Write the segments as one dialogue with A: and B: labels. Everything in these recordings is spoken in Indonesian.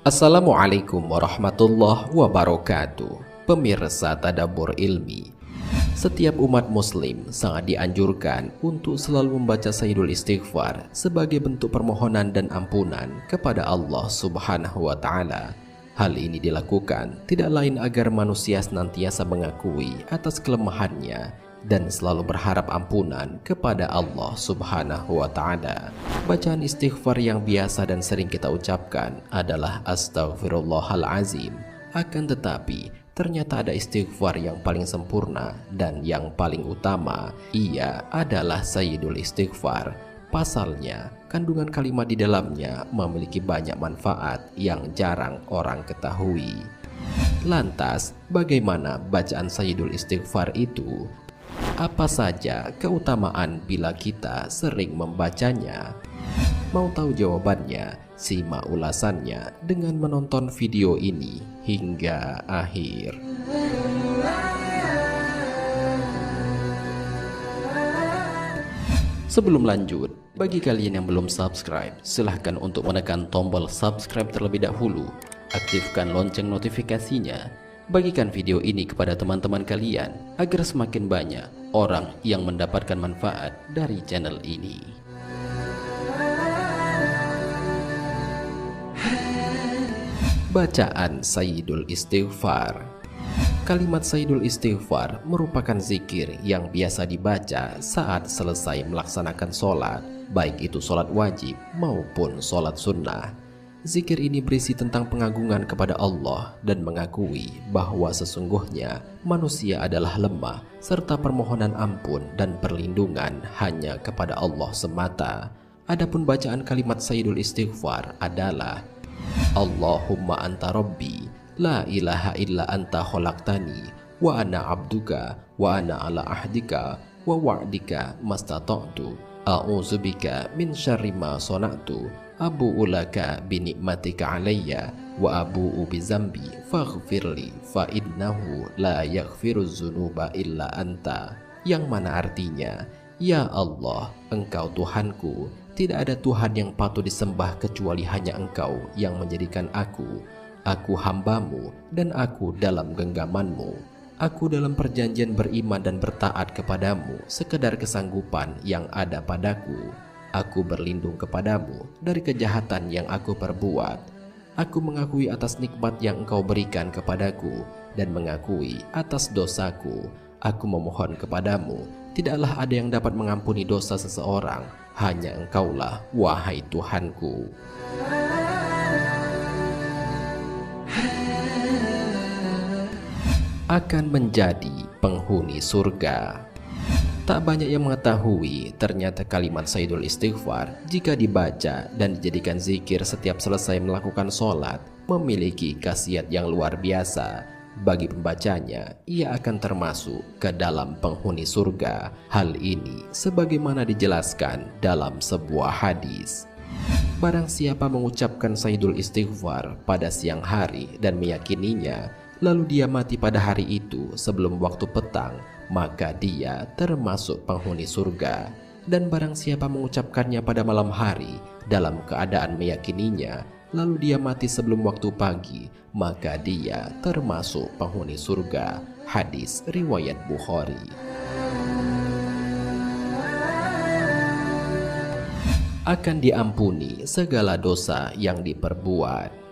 A: Assalamualaikum warahmatullahi wabarakatuh. Pemirsa Tadabbur Ilmi, setiap umat muslim sangat dianjurkan untuk selalu membaca Sayyidul Istighfar sebagai bentuk permohonan dan ampunan kepada Allah Subhanahu wa Ta'ala. Hal ini dilakukan tidak lain agar manusia senantiasa mengakui atas kelemahannya dan selalu berharap ampunan kepada Allah Subhanahu wa Ta'ala. Bacaan istighfar yang biasa dan sering kita ucapkan adalah Astaghfirullahalazim. Akan tetapi, ternyata ada istighfar yang paling sempurna dan yang paling utama. Ia adalah Sayyidul Istighfar. Pasalnya, kandungan kalimat di dalamnya memiliki banyak manfaat yang jarang orang ketahui. Lantas, bagaimana bacaan Sayyidul Istighfar itu? Apa saja keutamaan bila kita sering membacanya? Mau tahu jawabannya? Simak ulasannya dengan menonton video ini hingga akhir. Sebelum lanjut, bagi kalian yang belum subscribe, silahkan untuk menekan tombol subscribe terlebih dahulu. Aktifkan lonceng notifikasinya. Bagikan video ini kepada teman-teman kalian agar semakin banyak orang yang mendapatkan manfaat dari channel ini. Bacaan Sayyidul Istighfar. Kalimat Sayyidul Istighfar merupakan zikir yang biasa dibaca saat selesai melaksanakan sholat, baik itu sholat wajib maupun sholat sunnah. Zikir ini berisi tentang pengagungan kepada Allah dan mengakui bahwa sesungguhnya manusia adalah lemah, serta permohonan ampun dan perlindungan hanya kepada Allah semata. Adapun bacaan kalimat Sayyidul Istighfar adalah Allahumma anta rabbi, la ilaha illa anta khalaqtani, wa ana abduka, wa ana ala ahdika, wa wa'dika mastata'tu, a'udzubika min syarri ma sona'tu, abu'u laka binikmatika alayya, wa abu'u bizambi faghfirli, fa innahu la yaghfiruz dzunuba illa anta. Yang mana artinya, ya Allah, Engkau Tuhanku, tidak ada Tuhan yang patut disembah kecuali hanya Engkau yang menjadikan aku hambamu, dan aku dalam genggamanmu. Aku dalam perjanjian beriman dan bertaat kepadamu sekedar kesanggupan yang ada padaku. Aku berlindung kepadamu dari kejahatan yang aku perbuat. Aku mengakui atas nikmat yang Engkau berikan kepadaku dan mengakui atas dosaku. Aku memohon kepadamu, tidaklah ada yang dapat mengampuni dosa seseorang, hanya Engkaulah, wahai Tuhanku. Akan menjadi penghuni surga. Tak banyak yang mengetahui ternyata kalimat Sayyidul Istighfar jika dibaca dan dijadikan zikir setiap selesai melakukan sholat memiliki khasiat yang luar biasa. Bagi pembacanya, ia akan termasuk ke dalam penghuni surga. Hal ini sebagaimana dijelaskan dalam sebuah hadis. Barang siapa mengucapkan Sayyidul Istighfar pada siang hari dan meyakininya, lalu dia mati pada hari itu sebelum waktu petang, maka dia termasuk penghuni surga. Dan barang siapa mengucapkannya pada malam hari dalam keadaan meyakininya, lalu dia mati sebelum waktu pagi, maka dia termasuk penghuni surga. Hadis riwayat Bukhari. Akan diampuni segala dosa yang diperbuat.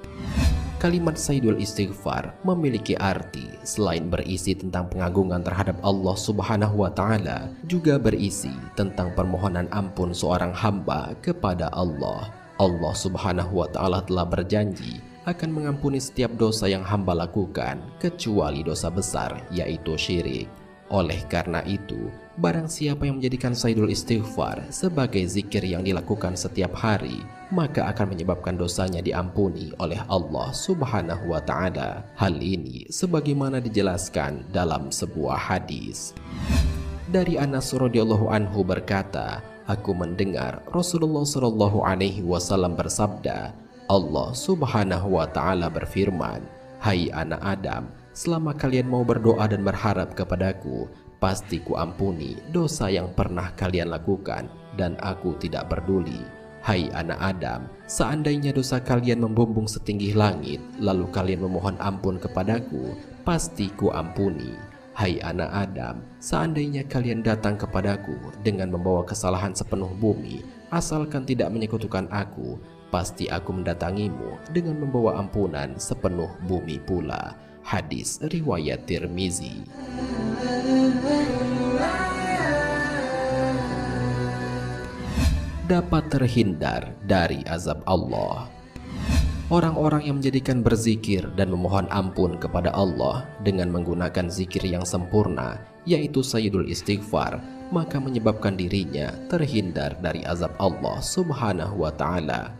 A: Kalimat Sayyidul Istighfar memiliki arti selain berisi tentang pengagungan terhadap Allah Subhanahu wa Ta'ala, juga berisi tentang permohonan ampun seorang hamba kepada Allah. Allah Subhanahu wa Ta'ala telah berjanji akan mengampuni setiap dosa yang hamba lakukan kecuali dosa besar, yaitu syirik. Oleh karena itu, barang siapa yang menjadikan Sayyidul Istighfar sebagai zikir yang dilakukan setiap hari, maka akan menyebabkan dosanya diampuni oleh Allah Subhanahu wa Ta'ala. Hal ini sebagaimana dijelaskan dalam sebuah hadis. Dari Anas radhiyallahu anhu berkata, aku mendengar Rasulullah Shallallahu alaihi wasallam bersabda, Allah Subhanahu wa Ta'ala berfirman, hai anak Adam, selama kalian mau berdoa dan berharap kepadaku, pasti ku ampuni dosa yang pernah kalian lakukan dan aku tidak peduli. Hai anak Adam, seandainya dosa kalian membumbung setinggi langit, lalu kalian memohon ampun kepadaku, pasti ku ampuni. Hai anak Adam, seandainya kalian datang kepadaku dengan membawa kesalahan sepenuh bumi, asalkan tidak menyekutukan aku, pasti aku mendatangimu dengan membawa ampunan sepenuh bumi pula. Hadis riwayat Tirmizi. Dapat terhindar dari azab Allah. Orang-orang yang menjadikan berzikir dan memohon ampun kepada Allah dengan menggunakan zikir yang sempurna, yaitu Sayyidul Istighfar, maka menyebabkan dirinya terhindar dari azab Allah Subhanahu wa Ta'ala.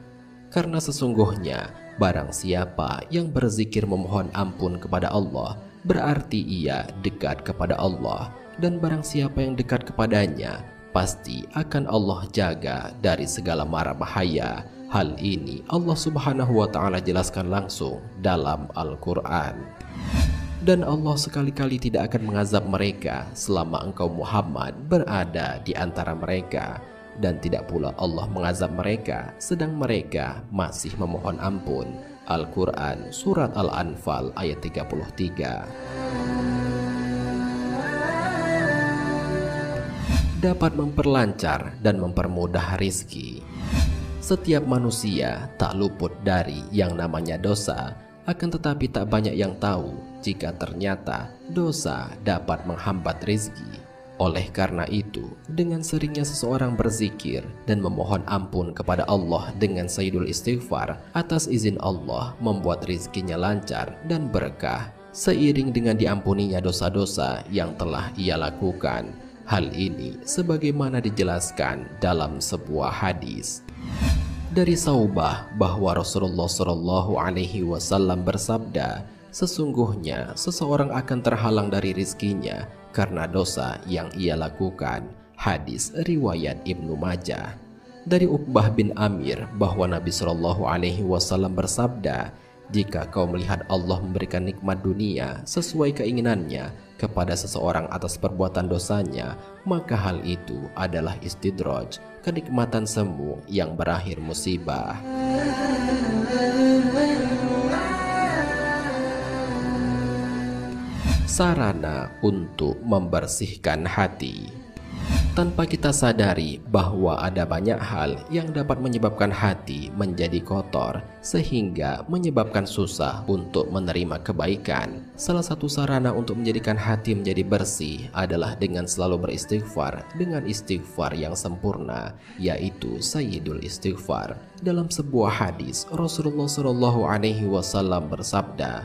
A: Karena sesungguhnya barang siapa yang berzikir memohon ampun kepada Allah, berarti ia dekat kepada Allah, dan barang siapa yang dekat kepadanya, pasti akan Allah jaga dari segala mara bahaya. Hal ini Allah Subhanahu wa Ta'ala jelaskan langsung dalam Al-Quran. Dan Allah sekali-kali tidak akan mengazab mereka selama engkau Muhammad berada di antara mereka, dan tidak pula Allah mengazab mereka sedang mereka masih memohon ampun. Al-Quran Surat Al-Anfal ayat 33. Dapat memperlancar dan mempermudah rizki. Setiap manusia tak luput dari yang namanya dosa, akan tetapi tak banyak yang tahu jika ternyata dosa dapat menghambat rizki. Oleh karena itu, dengan seringnya seseorang berzikir dan memohon ampun kepada Allah dengan Sayyidul Istighfar, atas izin Allah membuat rizkinya lancar dan berkah, seiring dengan diampuninya dosa-dosa yang telah ia lakukan. Hal ini sebagaimana dijelaskan dalam sebuah hadis dari Saubah bahwa Rasulullah Shallallahu Alaihi Wasallam bersabda, sesungguhnya seseorang akan terhalang dari rizkinya karena dosa yang ia lakukan. Hadis riwayat Ibnu Majah. Dari Uqbah bin Amir bahwa Nabi Shallallahu Alaihi Wasallam bersabda, jika kau melihat Allah memberikan nikmat dunia sesuai keinginannya kepada seseorang atas perbuatan dosanya, maka hal itu adalah istidraj, kenikmatan semu yang berakhir musibah. Sarana untuk membersihkan hati. Tanpa kita sadari bahwa ada banyak hal yang dapat menyebabkan hati menjadi kotor sehingga menyebabkan susah untuk menerima kebaikan. Salah satu sarana untuk menjadikan hati menjadi bersih adalah dengan selalu beristighfar dengan istighfar yang sempurna, yaitu Sayyidul Istighfar. Dalam sebuah hadis, Rasulullah Shallallahu Alaihi Wasallam bersabda,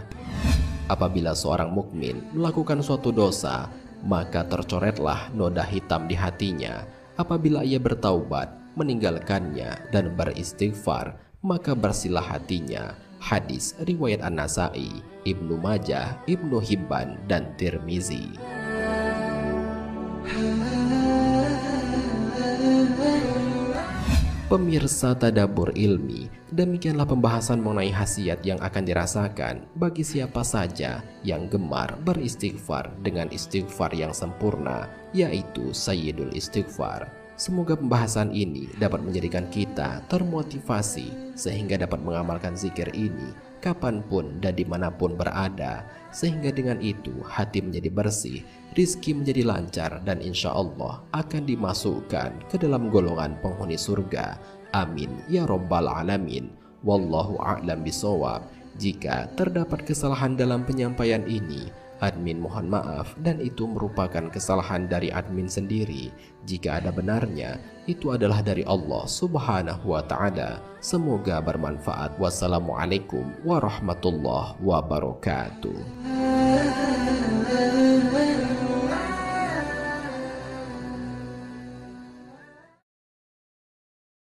A: apabila seorang mukmin melakukan suatu dosa, maka tercoretlah noda hitam di hatinya. Apabila ia bertaubat, meninggalkannya dan beristighfar, maka bersihlah hatinya. Hadis riwayat An-Nasai, Ibnu Majah, Ibnu Hibban, dan Tirmizi. Pemirsa Tadabbur Ilmi, demikianlah pembahasan mengenai khasiat yang akan dirasakan bagi siapa saja yang gemar beristighfar dengan istighfar yang sempurna, yaitu Sayyidul Istighfar. Semoga pembahasan ini dapat menjadikan kita termotivasi sehingga dapat mengamalkan zikir ini kapanpun dan dimanapun berada, sehingga dengan itu hati menjadi bersih, rizki menjadi lancar, dan insya Allah akan dimasukkan ke dalam golongan penghuni surga. Amin ya Rabbal Alamin. Wallahu a'lam bishawab. Jika terdapat kesalahan dalam penyampaian ini, admin mohon maaf, dan itu merupakan kesalahan dari admin sendiri. Jika ada benarnya, itu adalah dari Allah Subhanahu wa Ta'ala. Semoga bermanfaat. Wassalamualaikum warahmatullahi wabarakatuh.